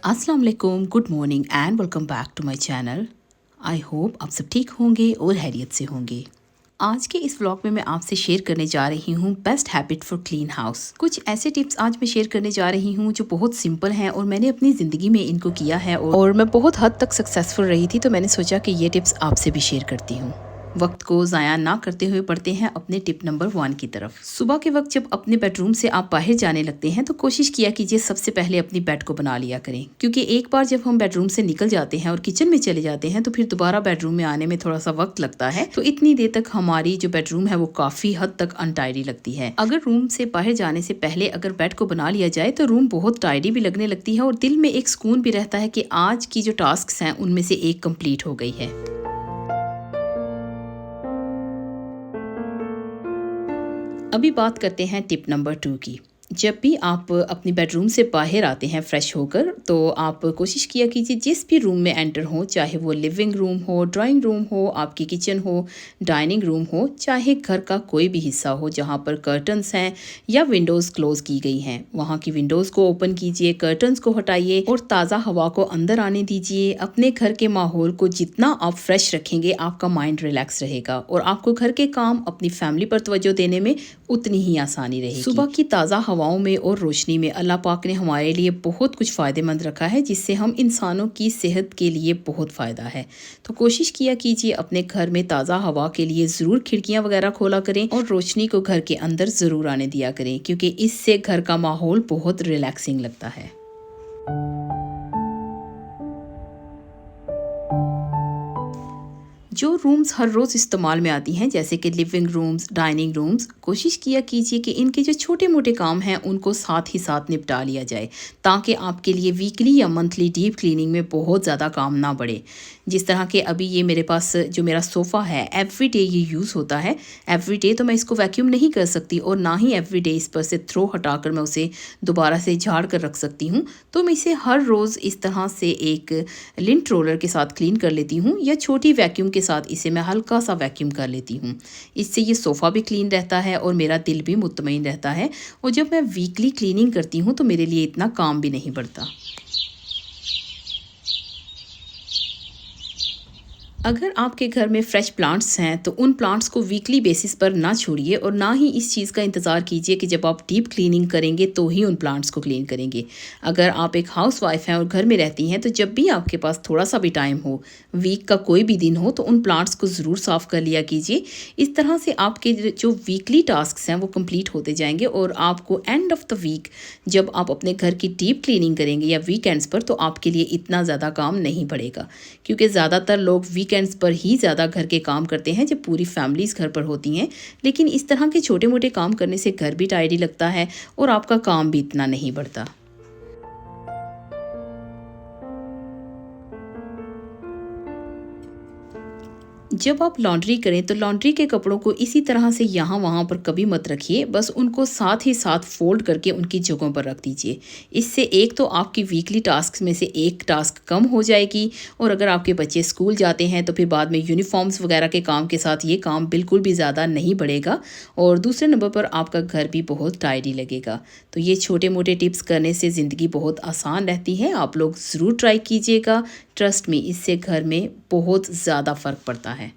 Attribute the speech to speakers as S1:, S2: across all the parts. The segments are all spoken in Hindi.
S1: अस्सलाम वालेकुम, good morning and welcome back to my channel. I hope आप सब ठीक होंगे और खैरियत से होंगे। आज के इस व्लॉग में मैं आपसे शेयर करने जा रही हूँ best habit for clean house. कुछ ऐसे टिप्स आज मैं शेयर करने जा रही हूँ जो बहुत सिंपल हैं और मैंने अपनी ज़िंदगी में इनको किया है और मैं बहुत हद तक सक्सेसफुल रही थी, तो मैंने सोचा कि ये टिप्स आपसे भी शेयर करती हूँ। वक्त को ज़ाया ना करते हुए बढ़ते हैं अपने टिप नंबर 1 की तरफ। सुबह के वक्त जब अपने बेडरूम से आप बाहर जाने लगते हैं तो कोशिश किया कीजिए सबसे पहले अपनी बेड को बना लिया करें, क्योंकि एक बार जब हम बेडरूम से निकल जाते हैं और किचन में चले जाते हैं तो फिर दोबारा बेडरूम में आने में थोड़ा सा वक्त लगता है। तो इतनी देर तक हमारी जो बेडरूम है वो काफ़ी हद तक अनटाइडी लगती है। अगर रूम से बाहर जाने से पहले अगर बेड को बना लिया जाए तो रूम बहुत टाइडी भी लगने लगती है और दिल में एक सुकून भी रहता है कि आज की जो टास्क हैं उनमें से एक कंप्लीट हो गई है। अभी बात करते हैं टिप नंबर 2 की। जब भी आप अपनी बेडरूम से बाहर आते हैं फ्रेश होकर, तो आप कोशिश किया कीजिए जिस भी रूम में एंटर हो, चाहे वो लिविंग रूम हो, ड्राइंग रूम हो, आपकी किचन हो, डाइनिंग रूम हो, चाहे घर का कोई भी हिस्सा हो जहाँ पर कर्टन्स हैं या विंडोज़ क्लोज की गई हैं, वहाँ की विंडोज़ को ओपन कीजिए, कर्टन्स को हटाइए और ताज़ा हवा को अंदर आने दीजिए। अपने घर के माहौल को जितना आप फ्रेश रखेंगे आपका माइंड रिलैक्स रहेगा और आपको घर के काम अपनी फैमिली पर तवज्जो देने में उतनी ही आसानी रहेगी। सुबह की ताज़ा हवाओं में और रोशनी में अल्लाह पाक ने हमारे लिए बहुत कुछ फ़ायदेमंद रखा है, जिससे हम इंसानों की सेहत के लिए बहुत फ़ायदा है। तो कोशिश किया कीजिए अपने घर में ताज़ा हवा के लिए ज़रूर खिड़कियाँ वगैरह खोला करें और रोशनी को घर के अंदर ज़रूर आने दिया करें, क्योंकि इससे घर का माहौल बहुत रिलैक्सिंग लगता है। जो रूम्स हर रोज़ इस्तेमाल में आती हैं, जैसे कि लिविंग रूम्स, डाइनिंग रूम्स, कोशिश किया कीजिए कि इनके जो छोटे मोटे काम हैं उनको साथ ही साथ निपटा लिया जाए, ताकि आपके लिए वीकली या मंथली डीप क्लीनिंग में बहुत ज़्यादा काम ना बढ़े। जिस तरह के अभी ये मेरे पास जो मेरा सोफ़ा है, एवरी डे ये यूज़ होता है। एवरी डे तो मैं इसको वैक्यूम नहीं कर सकती और ना ही एवरी डे इस पर से थ्रो हटाकर मैं उसे दोबारा से झाड़ कर रख सकती हूँ। तो मैं इसे हर रोज़ इस तरह से एक लिंट रोलर के साथ क्लीन कर लेती हूँ या छोटी वैक्यूम के साथ इसे मैं हल्का सा वैक्यूम कर लेती हूँ। इससे ये सोफ़ा भी क्लीन रहता है और मेरा दिल भी मुतमईन रहता है। और जब मैं वीकली क्लीनिंग करती हूँ तो मेरे लिए इतना काम भी नहीं बढ़ता। अगर आपके घर में फ्रेश प्लांट्स हैं तो उन प्लांट्स को वीकली बेसिस पर ना छोड़िए और ना ही इस चीज़ का इंतज़ार कीजिए कि जब आप डीप क्लीनिंग करेंगे तो ही उन प्लांट्स को क्लीन करेंगे। अगर आप एक हाउस वाइफ हैं और घर में रहती हैं तो जब भी आपके पास थोड़ा सा भी टाइम हो, वीक का कोई भी दिन हो, तो उन प्लांट्स को ज़रूर साफ़ कर लिया कीजिए। इस तरह से आपके जो वीकली टास्क हैं वो कंप्लीट होते जाएंगे और आपको एंड ऑफ द वीक जब आप अपने घर की डीप क्लीनिंग करेंगे या वीकेंड्स पर, तो आपके लिए इतना ज़्यादा काम नहीं बढ़ेगा, क्योंकि ज़्यादातर लोग वीकेंड्स पर ही ज़्यादा घर के काम करते हैं जब पूरी फैमिलीज़ घर पर होती हैं। लेकिन इस तरह के छोटे मोटे काम करने से घर भी टाइडी लगता है और आपका काम भी इतना नहीं बढ़ता। जब आप लॉन्ड्री करें तो लॉन्ड्री के कपड़ों को इसी तरह से यहाँ वहाँ पर कभी मत रखिए, बस उनको साथ ही साथ फोल्ड करके उनकी जगहों पर रख दीजिए। इससे एक तो आपकी वीकली टास्क में से एक टास्क कम हो जाएगी और अगर आपके बच्चे स्कूल जाते हैं तो फिर बाद में यूनिफॉर्म्स वगैरह के काम के साथ ये काम बिल्कुल भी ज़्यादा नहीं बढ़ेगा और दूसरे नंबर पर आपका घर भी बहुत टाइडी लगेगा। तो ये छोटे मोटे टिप्स करने से ज़िंदगी बहुत आसान रहती है। आप लोग ज़रूर ट्राई कीजिएगा। ट्रस्ट मी, इससे घर में बहुत ज़्यादा फ़र्क पड़ता है।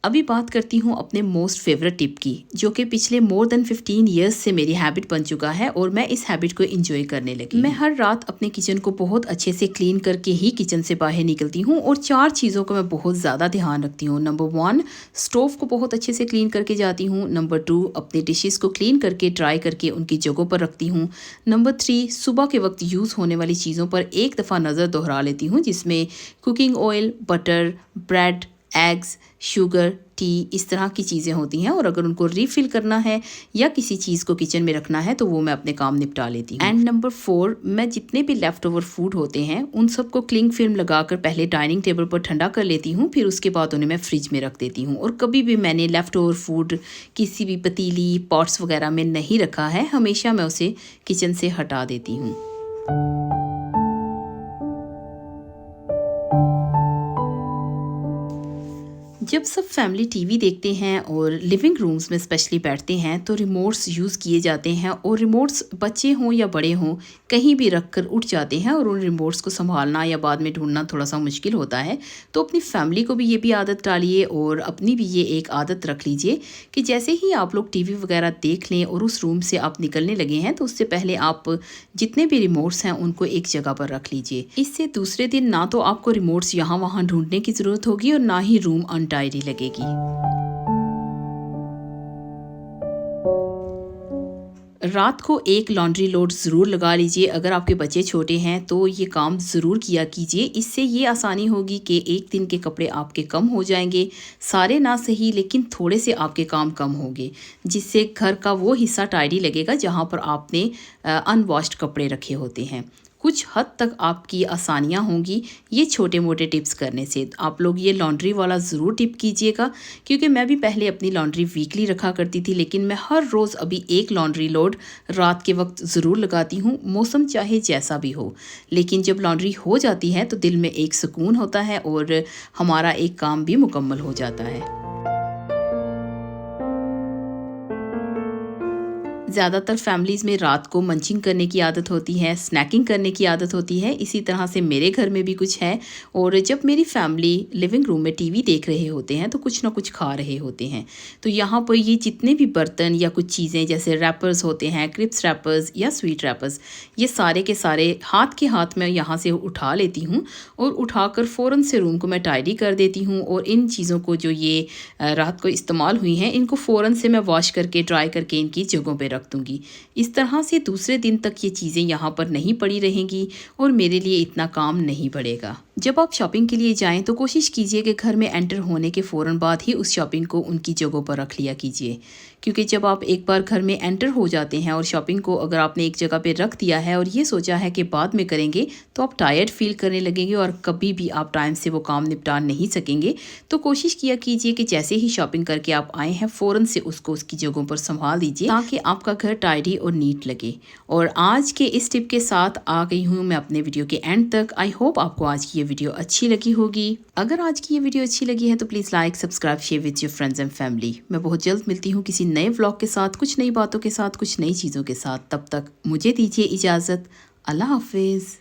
S1: अभी बात करती हूँ अपने मोस्ट फेवरेट टिप की, जो कि पिछले मोर देन 15 ईयर्स से मेरी हैबिट बन चुका है और मैं इस हैबिट को एंजॉय करने लगी। मैं हर रात अपने किचन को बहुत अच्छे से क्लीन करके ही किचन से बाहर निकलती हूँ और 4 चीज़ों का मैं बहुत ज़्यादा ध्यान रखती हूँ। नंबर 1, स्टोव को बहुत अच्छे से क्लीन करके जाती हूँ। नंबर 2, अपने डिशेज़ को क्लीन करके ड्राई करके उनकी जगहों पर रखती हूँ। नंबर 3, सुबह के वक्त यूज़ होने वाली चीज़ों पर एक दफ़ा नज़र दोहरा लेती हूँ, जिसमें cooking oil, butter, bread, eggs, sugar, T, इस तरह की चीज़ें होती हैं और अगर उनको रीफ़िल करना है या किसी चीज़ को किचन में रखना है तो वो मैं अपने काम निपटा लेती हूँ। एंड नंबर 4, मैं जितने भी लेफ़्ट ओवर फूड होते हैं उन सबको क्लिंग फिल्म लगाकर पहले डाइनिंग टेबल पर ठंडा कर लेती हूँ, फिर उसके बाद उन्हें मैं फ्रिज में रख देती हूँ। और कभी भी मैंने लेफ़्ट ओवर फूड किसी भी पतीली, पॉट्स वगैरह में नहीं रखा है, हमेशा मैं उसे किचन से हटा देती हूँ। जब सब फैमिली टीवी देखते हैं और लिविंग रूम्स में स्पेशली बैठते हैं तो रिमोट्स यूज़ किए जाते हैं और रिमोट्स बच्चे हों या बड़े हों कहीं भी रख कर उठ जाते हैं और उन रिमोट्स को संभालना या बाद में ढूंढना थोड़ा सा मुश्किल होता है। तो अपनी फैमिली को भी ये भी आदत डालिए और अपनी भी ये एक आदत रख लीजिए कि जैसे ही आप लोग टीवी वगैरह देख लें और उस रूम से आप निकलने लगे हैं तो उससे पहले आप जितने भी रिमोट्स हैं उनको एक जगह पर रख लीजिए। इससे दूसरे दिन ना तो आपको रिमोट्स यहाँ वहाँ ढूंढने की ज़रूरत होगी और ना ही रूम अनटाइडी लगेगी। रात को एक लॉन्ड्री लोड ज़रूर लगा लीजिए। अगर आपके बच्चे छोटे हैं तो ये काम ज़रूर किया कीजिए। इससे ये आसानी होगी कि एक दिन के कपड़े आपके कम हो जाएंगे, सारे ना सही लेकिन थोड़े से आपके काम कम होंगे, जिससे घर का वो हिस्सा टाइडी लगेगा जहाँ पर आपने अनवॉश्ड कपड़े रखे होते हैं। कुछ हद तक आपकी आसानियाँ होंगी ये छोटे मोटे टिप्स करने से। आप लोग ये लॉन्ड्री वाला ज़रूर टिप कीजिएगा, क्योंकि मैं भी पहले अपनी लॉन्ड्री वीकली रखा करती थी, लेकिन मैं हर रोज़ अभी एक लॉन्ड्री लोड रात के वक्त ज़रूर लगाती हूँ, मौसम चाहे जैसा भी हो। लेकिन जब लॉन्ड्री हो जाती है तो दिल में एक सुकून होता है और हमारा एक काम भी मुकम्मल हो जाता है। ज़्यादातर फैमिलीज़ में रात को मंचिंग करने की आदत होती है, स्नैकिंग करने की आदत होती है। इसी तरह से मेरे घर में भी कुछ है और जब मेरी फैमिली लिविंग रूम में टीवी देख रहे होते हैं तो कुछ ना कुछ खा रहे होते हैं। तो यहाँ पर ये जितने भी बर्तन या कुछ चीज़ें जैसे रैपर्स होते हैं, क्रिप्स रैपर्स या स्वीट रैपर्स, ये सारे के सारे हाथ के हाथ में यहाँ से उठा लेती हूँ और उठाकर फ़ौरन से रूम को मैं टाइडी कर देती हूँ। और इन चीज़ों को जो ये रात को इस्तेमाल हुई हैं इनको फ़ौरन से मैं वॉश करके ड्राई करके इनकी जगहों पे रख दूँगी। इस तरह से दूसरे दिन तक ये चीज़ें यहाँ पर नहीं पड़ी रहेंगी और मेरे लिए इतना काम नहीं बढ़ेगा। जब आप शॉपिंग के लिए जाएँ तो कोशिश कीजिए कि घर में एंटर होने के फ़ौरन बाद ही उस शॉपिंग को उनकी जगहों पर रख लिया कीजिए, क्योंकि जब आप एक बार घर में एंटर हो जाते हैं और शॉपिंग को अगर आपने एक जगह पे रख दिया है और ये सोचा है कि बाद में करेंगे, तो आप टायर्ड फ़ील करने लगेंगे और कभी भी आप टाइम से वो काम निपटा नहीं सकेंगे। तो कोशिश किया कीजिए कि जैसे ही शॉपिंग करके आप आए हैं फ़ौरन से उसको उसकी जगहों पर संभाल दीजिए, ताकि आपका घर टाइडी और नीट लगे। और आज के इस टिप के साथ आ गई हूँ मैं अपने वीडियो के एंड तक। आई होप आपको आज की ये वीडियो अच्छी लगी होगी। अगर आज की ये वीडियो अच्छी लगी है तो please like, subscribe, share with your friends and family. मैं बहुत जल्द मिलती हूँ किसी नए व्लॉग के साथ, कुछ नई बातों के साथ, कुछ नई चीज़ों के साथ। तब तक मुझे दीजिए इजाज़त। अल्लाह हाफिज़।